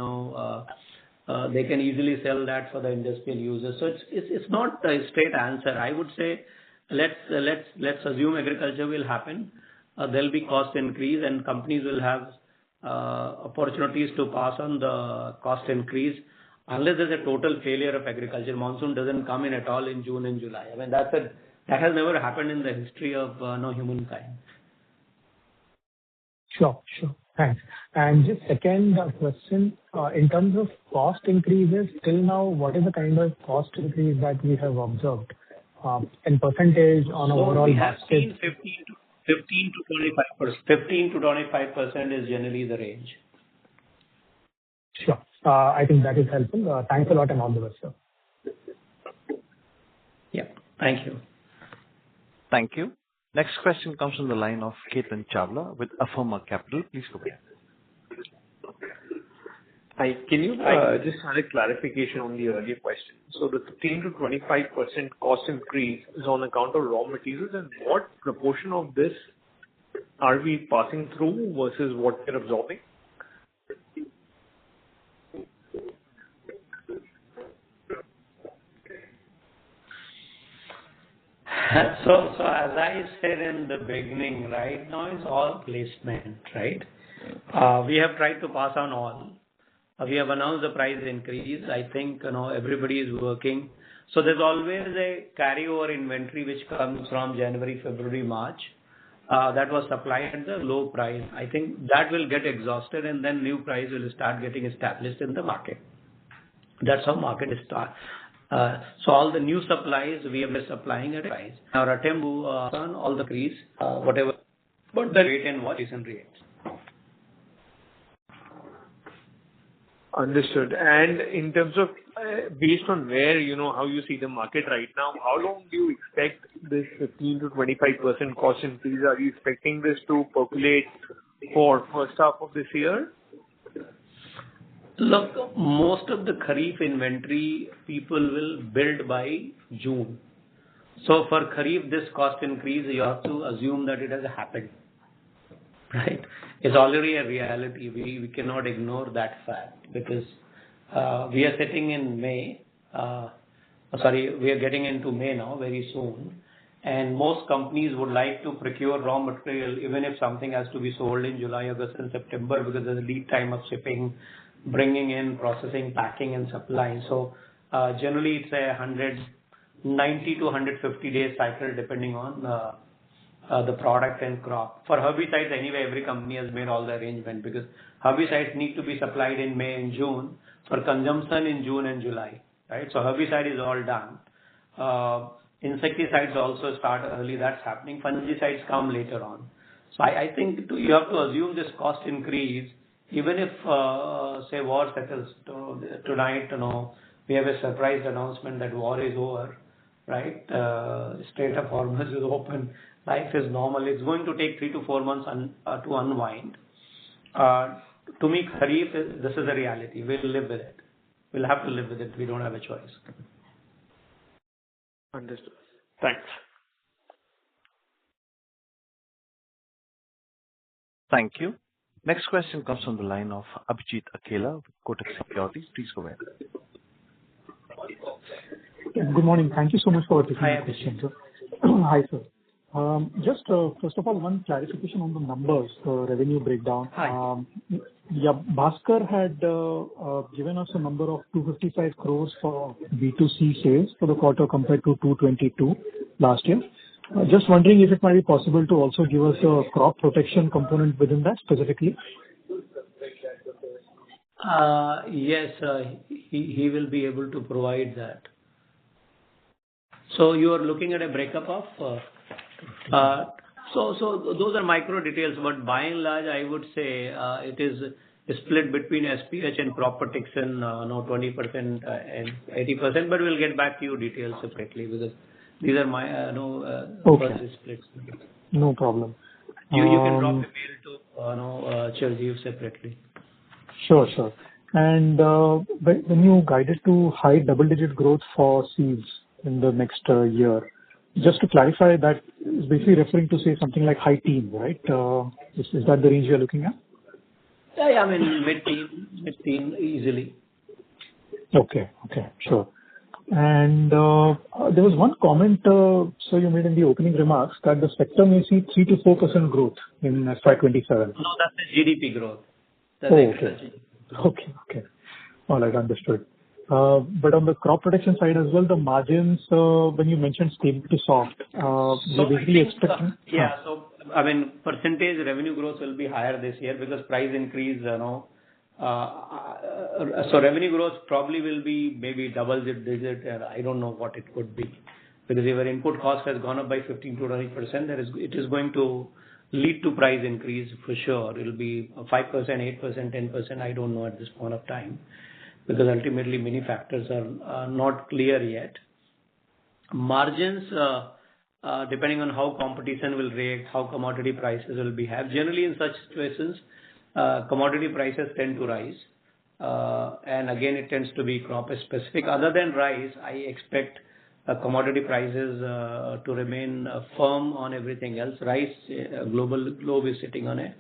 they can easily sell that for the industrial users. So it's not a straight answer. I would say, let's assume agriculture will happen. There'll be cost increase and companies will have opportunities to pass on the cost increase unless there's a total failure of agriculture. Monsoon doesn't come in at all in June and July. That has never happened in the history of humankind. Sure. Thanks. And just second question, in terms of cost increases, till now, what is the kind of cost increase that we have observed? In percentage on overall we have basket? seen 15 to 25%. 15 to 25% is generally the range. Sure. I think that is helpful. Thanks a lot and all the best, sir. Yeah. Thank you. Thank you. Next question comes from the line of Ketan Chawla with Affirma Capital. Please go ahead. Hi. Can you just have a clarification on the earlier question? So the 15 to 25% cost increase is on account of raw materials, and what proportion of this are we passing through versus what we're absorbing? So as I said in the beginning, right now it's all placement, right? We have tried to pass on all. We have announced the price increase. I think everybody is working. So there's always a carryover inventory which comes from January, February, March. That was supplied at the low price. I think that will get exhausted and then new price will start getting established in the market. That's how market is start. So all the new supplies we have been supplying at a price. Our attempt to on all the increase, whatever, but the rate and what is in rates. Understood. And in terms of, based on where, how you see the market right now, how long do you expect this 15 to 25% cost increase? Are you expecting this to percolate for first half of this year? Look, most of the Kharif inventory people will build by June. So for Kharif, this cost increase, you have to assume that it has happened, right? It's already a reality. We cannot ignore that fact because we are sitting in May. We are getting into May now, very soon. And most companies would like to procure raw material even if something has to be sold in July, August and September because there's a lead time of shipping, bringing in, processing, packing and supplying. So generally it's a 190 to 150 days cycle depending on the product and crop. For herbicides anyway, every company has made all the arrangement because herbicides need to be supplied in May and June for consumption in June and July, right? So herbicide is all done. Insecticides also start early, that's happening. Fungicides come later on. So I think you have to assume this cost increase, even if, say, war settles tonight, we have a surprise announcement that war is over, right? Strait of Hormuz is open. Life is normal. It's going to take 3 to 4 months to unwind. To me, Kharif, this is a reality. We'll live with it. We'll have to live with it. We don't have a choice. Understood. Thanks. Thank you. Next question comes from the line of Abhijit Akela with Kotak Securities. Please go ahead. Good morning. Thank you so much for taking my question, sir. Hi, sir. Just first of all, one clarification on the numbers, revenue breakdown. Hi. Bhaskar had given us a number of 255 crores for B2C sales for the quarter compared to 222 last year. Just wondering if it might be possible to also give us a crop protection component within that specifically. Yes, he will be able to provide that. So you are looking at a breakup of so those are micro details, but by and large, I would say it is split between SPH and crop protection, 20% and 80%. But we'll get back to you details separately because these are my okay. splits. No problem. You can drop a mail to Chirjeev separately. Sure. And when you guided to high double-digit growth for seeds in the next year, just to clarify, that is basically referring to say something like high teens, right? Is that the range you're looking at? Yeah, I mean mid-teen easily. Okay, sure. And there was one comment, so you made in the opening remarks that the sector may see 3 to 4% growth in FY27. No, that's the GDP growth. Okay. All right, understood. But on the crop protection side as well, the margins, when you mentioned stable to soft, you're basically expecting... So, I mean, percentage revenue growth will be higher this year because price increase, so revenue growth probably will be maybe double digit. I don't know what it could be because if our input cost has gone up by 15 to 20%, it is going to lead to price increase for sure. It will be 5%, 8%, 10%. I don't know at this point of time because ultimately many factors are not clear yet. Margins, depending on how competition will react, how commodity prices will behave. Generally, in such situations, commodity prices tend to rise. And again, it tends to be crop specific. Other than rice, I expect commodity prices to remain firm on everything else. Rice, globe is sitting on a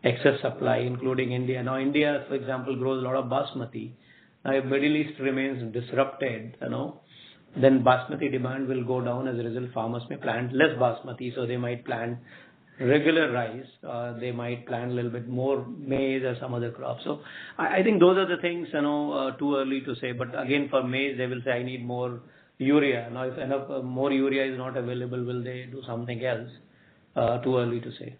excess supply, including India. Now, India, for example, grows a lot of basmati. Now, if Middle East remains disrupted, then basmati demand will go down. As a result, farmers may plant less basmati, so they might plant regular rice. They might plant a little bit more maize or some other crops. So I think those are the things, too early to say. But again, for maize, they will say, I need more urea. Now, if enough more urea is not available, will they do something else? Too early to say.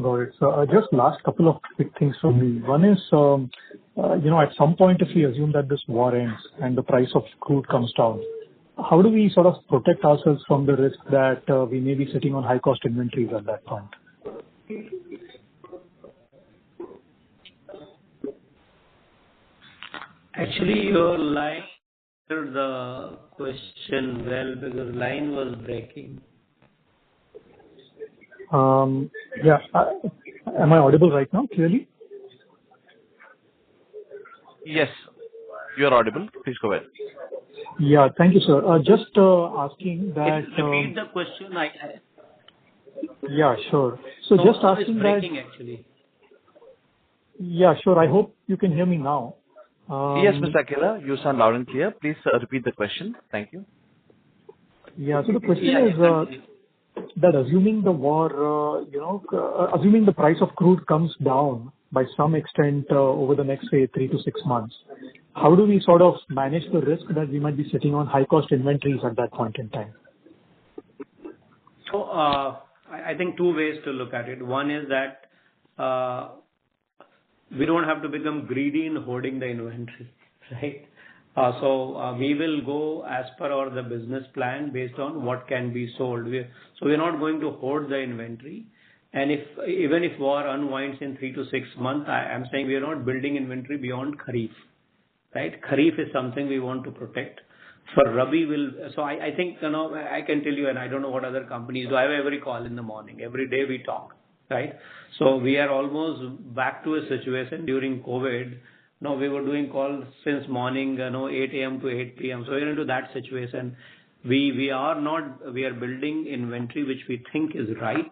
Got it. So just last couple of quick things from me. One is, at some point, if we assume that this war ends and the price of crude comes down, how do we sort of protect ourselves from the risk that we may be sitting on high cost inventories at that point? Actually, your line answered the question well because line was breaking. Am I audible right now clearly? Yes, you are audible. Please go ahead. Yeah. Thank you, sir. Just asking that. Repeat the question. Yeah, sure. So just asking that. Breaking actually. Yeah, sure. I hope you can hear me now. Yes, Mr. Akela, you sound loud and clear. Please repeat the question. Thank you. Yeah. So the question is that assuming the war, assuming the price of crude comes down by some extent over the next, say, 3 to 6 months, how do we sort of manage the risk that we might be sitting on high cost inventories at that point in time? So I think two ways to look at it. One is that we don't have to become greedy in hoarding the inventory, right? So we will go as per the business plan based on what can be sold. So we're not going to hoard the inventory. And even if war unwinds in 3 to 6 months, I'm saying we are not building inventory beyond Kharif, right? Kharif is something we want to protect. For Rabi so I think, I can tell you, and I don't know what other companies do. I have every call in the morning. Every day we talk, right? So we are almost back to a situation during COVID. No, we were doing calls since morning, 8 a.m. to 8 p.m. So we're into that situation. We are building inventory which we think is right.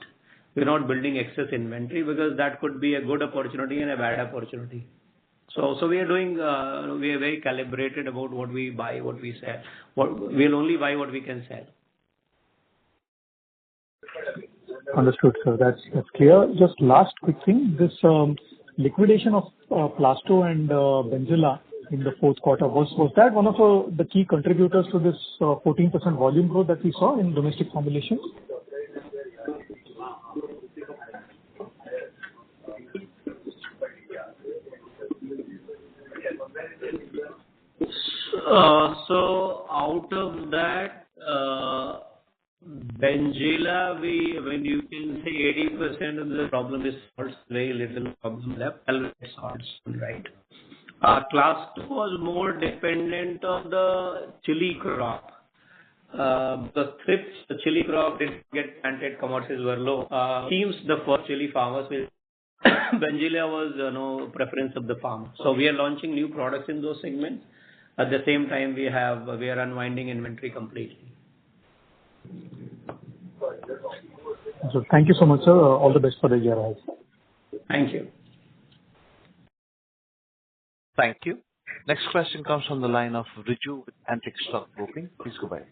We're not building excess inventory because that could be a good opportunity and a bad opportunity. So we are doing, we are very calibrated about what we buy, what we sell. We'll only buy what we can sell. Understood, sir. That's clear. Just last quick thing. This liquidation of Plasto and Benzilla in the fourth quarter, was that one of the key contributors to this 14% volume growth that we saw in domestic formulations? So out of that, Benzilla, when you can say 80% of the problem is solved, very little problem left, it's solved, right? Class 2 was more dependent on the chili crop. The thrips, the chili crop didn't get planted, commodities were low. Seems the first chili farmers will Benzilla was no preference of the farmer. So we are launching new products in those segments. At the same time, we are unwinding inventory completely. So thank you so much, sir. All the best for the year ahead. Thank you. Thank you. Next question comes from the line of Riju with Antique Stock Broking. Please go ahead.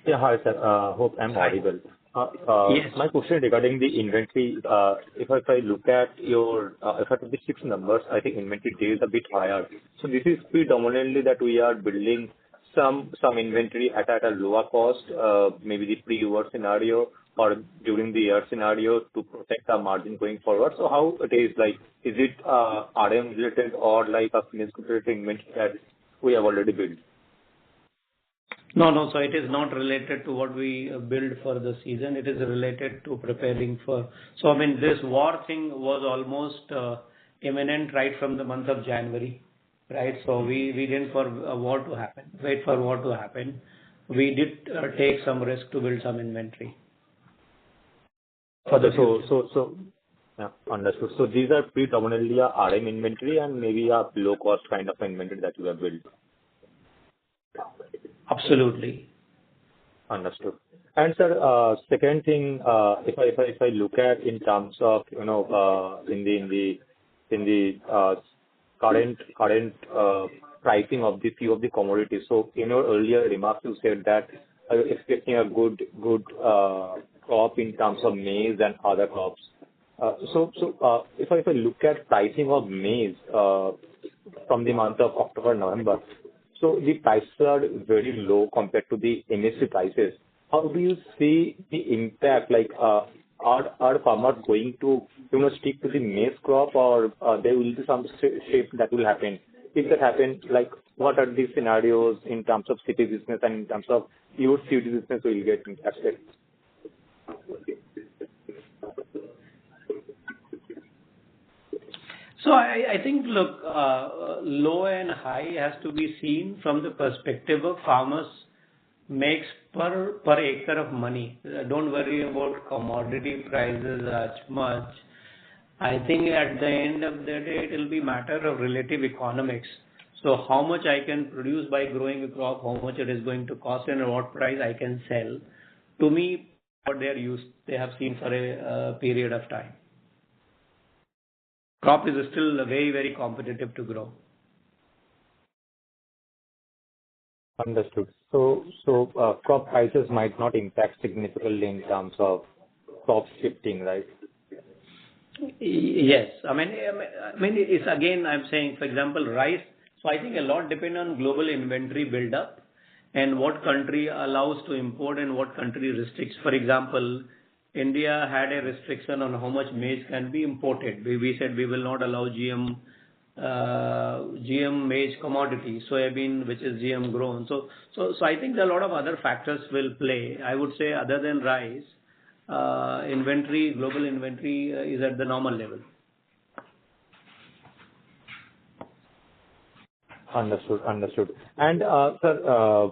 Yeah, hi, sir. Hope I'm audible. Yes. My question regarding the inventory, if I look at your FY26 numbers, I think inventory days a bit higher. So this is predominantly that we are building some inventory at a lower cost, maybe the pre-war scenario or during the year scenario to protect our margin going forward. So how it is like, is it RM related or like a finished goods related inventory that we have already built? No. So it is not related to what we build for the season. It is related to preparing for. So I mean, this war thing was almost imminent right from the month of January, right? So we didn't wait for war to happen. We did take some risk to build some inventory. Yeah, understood. So these are predominantly a RM inventory and maybe a low cost kind of inventory that you have built. Absolutely. Understood. And sir, second thing, if I look at in terms of in the current pricing of the few of the commodities. So in your earlier remarks, you said that you're expecting a good crop in terms of maize and other crops. So if I look at pricing of maize from the month of October, November, so the prices are very low compared to the MSP prices. How do you see the impact? Like, are farmers going to stick to the maize crop, or there will be some shift that will happen? If that happens, like, what are the scenarios in terms of city business and in terms of your city business will get impacted? So I think, look, low and high has to be seen from the perspective of farmers makes per acre of money. Don't worry about commodity prices as much. I think at the end of the day, it will be matter of relative economics. So how much I can produce by growing a crop, how much it is going to cost, and at what price I can sell. To me, what they have seen for a period of time. Crop is still very, very competitive to grow. Understood. So crop prices might not impact significantly in terms of crop shifting, right? Yes. I mean, it's again, I'm saying, for example, rice. So I think a lot depends on global inventory buildup and what country allows to import and what country restricts. For example, India had a restriction on how much maize can be imported. We said we will not allow GM maize commodity, soybean, which is GM grown. So I think a lot of other factors will play. I would say other than rice, global inventory is at the normal level. Understood. And sir,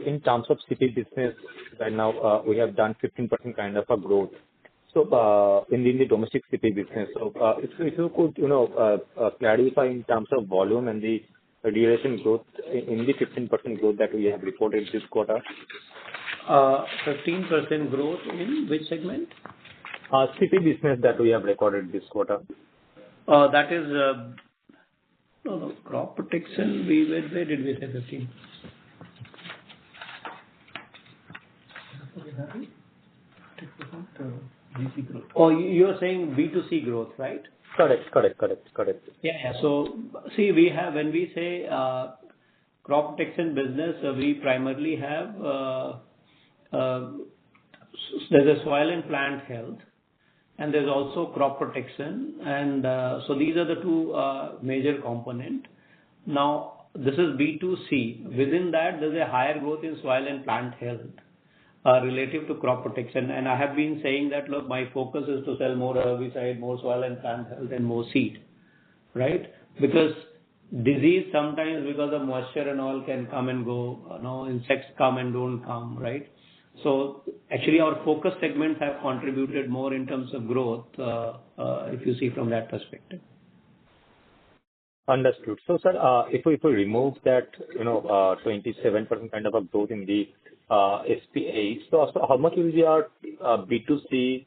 in terms of CP business, right now we have done 15% kind of a growth. So in the domestic CP business, so if you could clarify in terms of volume and the duration growth in the 15% growth that we have reported this quarter. 15% growth in which segment? CP business that we have recorded this quarter. That is no crop protection. Where did we say 15? Oh, you are saying B2C growth, right? Correct. Yeah. So see, when we say crop protection business, we primarily have there's a soil and plant health, and there's also crop protection, and so these are the two major components. Now, this is B2C. Within that, there's a higher growth in soil and plant health relative to crop protection. And I have been saying that, look, my focus is to sell more herbicide, more soil and plant health, and more seed, right? Because disease sometimes because of moisture and all can come and go. Insects come and don't come, right? So actually our focus segments have contributed more in terms of growth, if you see from that perspective. Understood. So sir, if we remove that, 27% kind of a growth in the SPA, so how much will be our B2C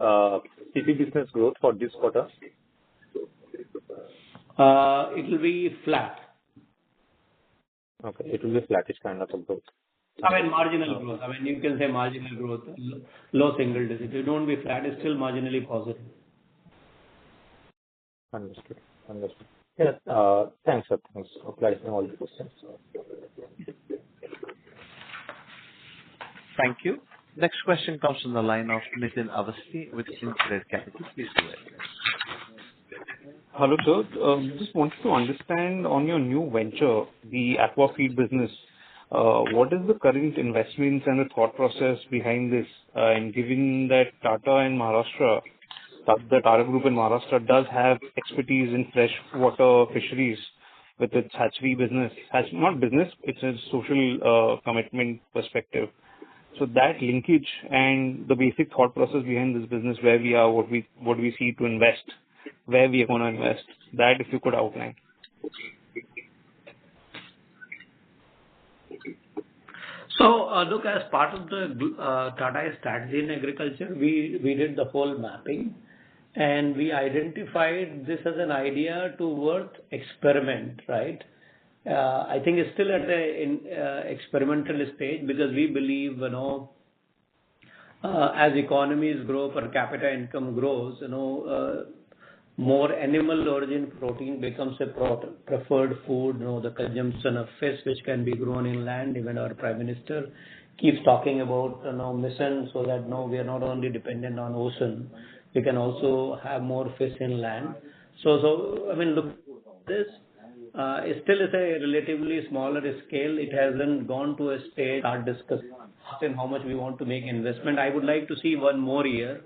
CP business growth for this quarter? It will be flat. Okay, it will be flattish kind of a growth. I mean, marginal growth. I mean, you can say marginal growth, low single digit. It won't be flat, it's still marginally positive. Understood. Yes, thanks, sir. Thanks for clarifying all the questions. Thank you. Next question comes from the line of Nitin Avasti with InCred Capital. Please go ahead. Hello, sir. Just wanted to understand on your new venture, the aqua feed business, what is the current investments and the thought process behind this? And given that the Tata Group in Maharashtra does have expertise in freshwater fisheries with its hatchery business. Not business, it's a social commitment perspective. So that linkage and the basic thought process behind this business, where we are, what we see to invest, where we are going to invest, that if you could outline. So, look, as part of the Tata strategy in agriculture, we did the whole mapping, and we identified this as an idea to worth experiment, right? I think it's still at the experimental stage because we believe, as economies grow, per capita income grows, more animal origin protein becomes a preferred food. The consumption of fish, which can be grown in land. Even our Prime Minister keeps talking about mission so that we are not only dependent on ocean, we can also have more fish in land. So I mean, look, this it still is a relatively smaller scale. It hasn't gone to a stage start discussing how much we want to make investment. I would like to see one more year,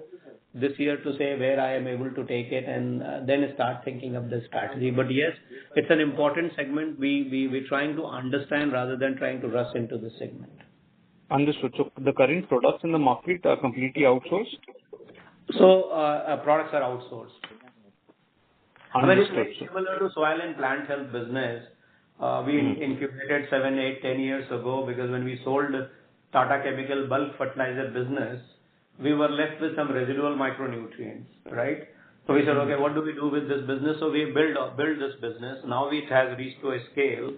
this year, to say where I am able to take it, and then start thinking of the strategy. But yes, it's an important segment. We're trying to understand rather than trying to rush into the segment. Understood. So the current products in the market are completely outsourced? So products are outsourced. I mean, it's Understood, very sir. similar to soil and plant health business. We incubated 7, 8, 10 years ago because when we sold Tata Chemical bulk fertilizer business, we were left with some residual micronutrients, right? So we said, okay, what do we do with this business? So we build this business. Now it has reached to a scale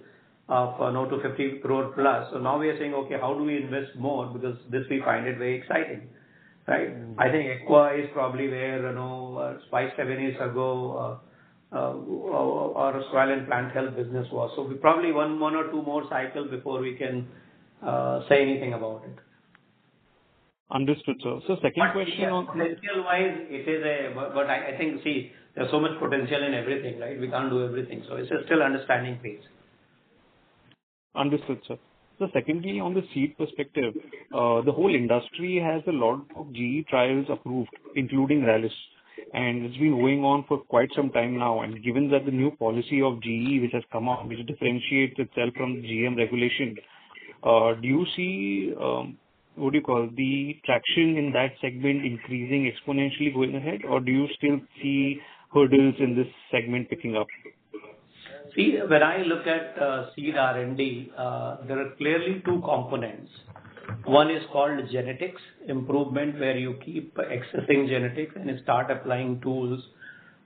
of now to 50 crore plus. So now we are saying, okay, how do we invest more? Because this we find it very exciting, right? I think Aqua is probably where, 5, 7 years ago, our soil and plant health business was. So we probably one or two more cycles before we can say anything about it. Understood, sir. So second question on... Potential-wise, it is but I think, see, there's so much potential in everything, right? We can't do everything. So it's still understanding phase. Understood, sir. So secondly, on the seed perspective, the whole industry has a lot of GE trials approved, including Rallis, and it's been going on for quite some time now. And given that the new policy of GE, which has come out, which differentiates itself from the GM regulation, do you see, the traction in that segment increasing exponentially going ahead, or do you still see hurdles in this segment picking up? See, when I look at seed R&D, there are clearly two components. One is called genetics improvement, where you keep accessing genetics and start applying tools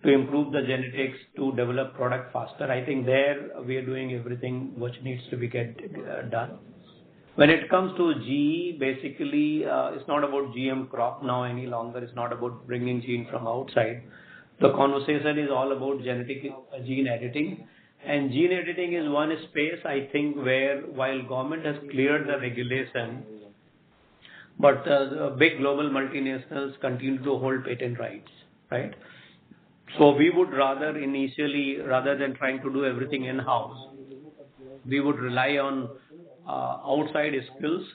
to improve the genetics to develop product faster. I think there we are doing everything which needs to be done. When it comes to GE, basically, it's not about GM crop now any longer. It's not about bringing gene from outside. The conversation is all about gene editing. And gene editing is one space, I think, where while government has cleared the regulation, but the big global multinationals continue to hold patent rights, right? So we would rather initially, rather than trying to do everything in-house, we would rely on outside skills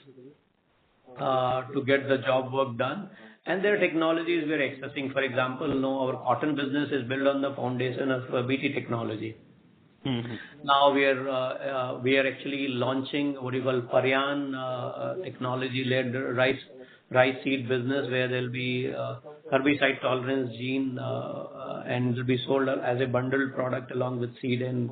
to get the job work done. And there are technologies we are accessing. For example, our cotton business is built on the foundation of BT technology. Now we are actually launching what you call Paryan technology-led rice seed business, where there will be herbicide tolerance gene and will be sold as a bundled product along with seed and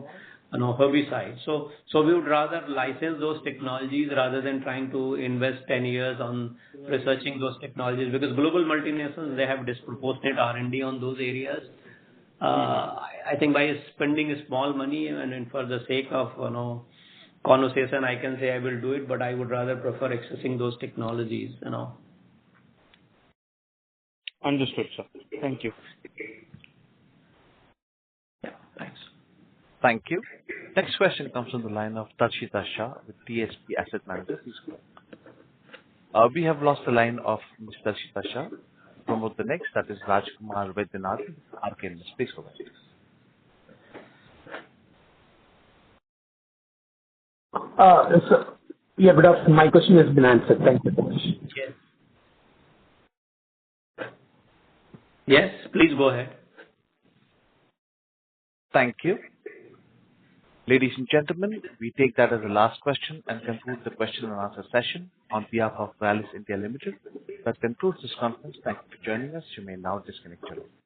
herbicide. So we would rather license those technologies rather than trying to invest 10 years on researching those technologies, because global multinationals, they have disproportionate R&D on those areas. I think by spending small money and for the sake of conversation, I can say I will do it, but I would rather prefer accessing those technologies. Understood, sir. Thank you. Yeah, thanks. Thank you. Next question comes from the line of Darshita Shah with TSP Asset Managers. We have lost the line of Ms. Darshita Shah. Promote the next, that is Rajkumar Vedanath, Arkansas. Please go ahead. Yeah, good afternoon. My question has been answered. Thank you so much. Yes, please go ahead. Thank you. Ladies and gentlemen, we take that as the last question and conclude the question and answer session on behalf of Rallis India Limited. That concludes this conference. Thank you for joining us. You may now disconnect your line.